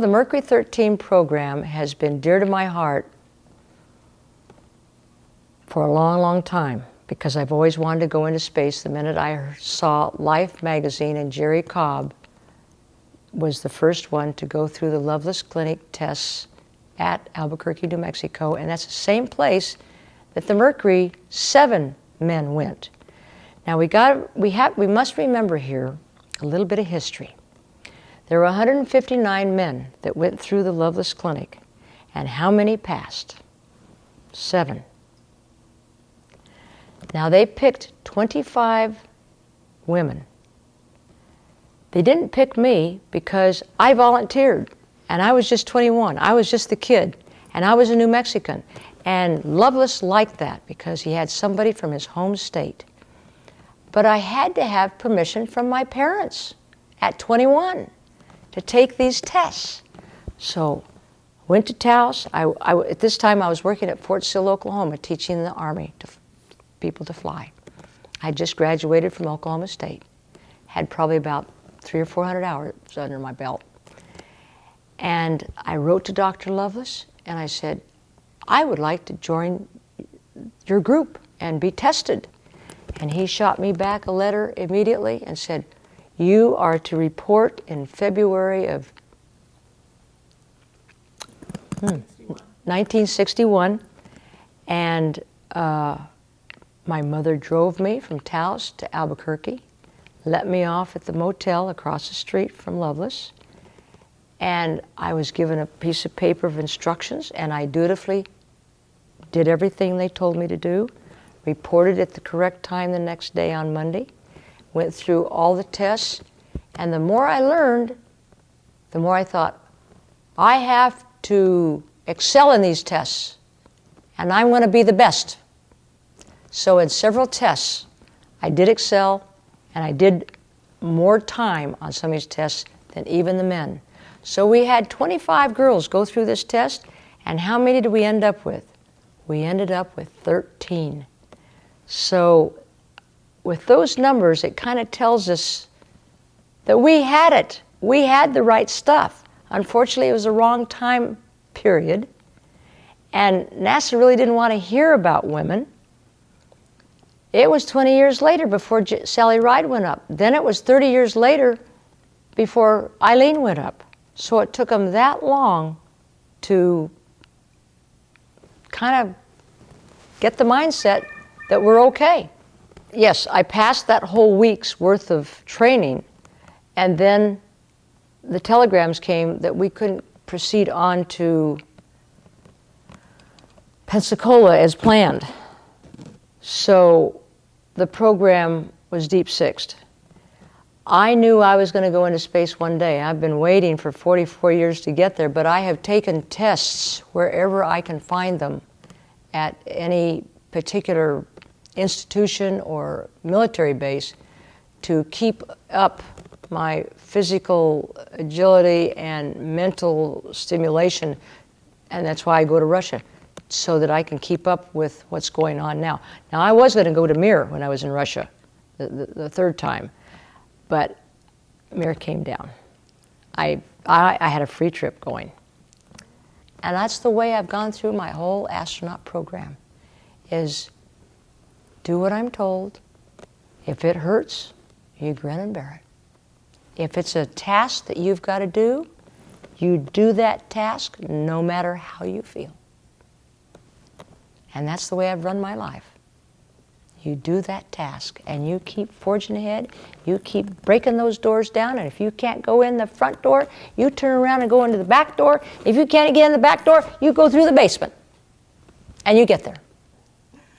the Mercury13 program has been dear to my heart for a long, long time, because I've always wanted to go into space. The minute I saw Life magazine and Jerry Cobb was the first one to go through the Loveless Clinic tests at Albuquerque, New Mexico, and that's the same place that the Mercury 7 men went. Now we must remember here a little bit of history. There were 159 men that went through the Loveless Clinic, and how many passed? 7. Now they picked 25 women. They didn't pick me because I volunteered, and I was just 21. I was just the kid, and I was a New Mexican. And Loveless liked that because he had somebody from his home state. But I had to have permission from my parents at 21 to take these tests. So went to Taos. At this time I was working at Fort Sill, Oklahoma, teaching the Army people to fly. I had just graduated from Oklahoma State. Had probably about 300 or 400 hours under my belt. And I wrote to Dr. Loveless and I said, I would like to join your group and be tested. And he shot me back a letter immediately and said, you are to report in February of 1961. And my mother drove me from Taos to Albuquerque, let me off at the motel across the street from Loveless, and I was given a piece of paper of instructions, and I dutifully did everything they told me to do, reported at the correct time the next day on Monday, went through all the tests, and the more I learned, the more I thought, I have to excel in these tests, and I'm going to be the best. So in several tests, I did excel, and I did more time on some of these tests than even the men. So we had 25 girls go through this test, and how many did we end up with? We ended up with 13. So with those numbers, it kind of tells us that we had it. We had the right stuff. Unfortunately, it was the wrong time period, and NASA really didn't want to hear about women. It was 20 years later before Sally Ride went up. Then it was 30 years later before Eileen went up. So it took them that long to kind of get the mindset that we're okay. Yes, I passed that whole week's worth of training, and then the telegrams came that we couldn't proceed on to Pensacola as planned. So the program was deep sixed. I knew I was going to go into space one day. I've been waiting for 44 years to get there, but I have taken tests wherever I can find them at any particular institution or military base to keep up my physical agility and mental stimulation, and that's why I go to Russia, so that I can keep up with what's going on now. Now, I was going to go to Mir when I was in Russia, the third time, but Mir came down. I had a free trip going. And that's the way I've gone through my whole astronaut program, is do what I'm told. If it hurts, you grin and bear it. If it's a task that you've got to do, you do that task no matter how you feel. And that's the way I've run my life. You do that task, and you keep forging ahead. You keep breaking those doors down, and if you can't go in the front door, you turn around and go into the back door. If you can't get in the back door, you go through the basement, and you get there.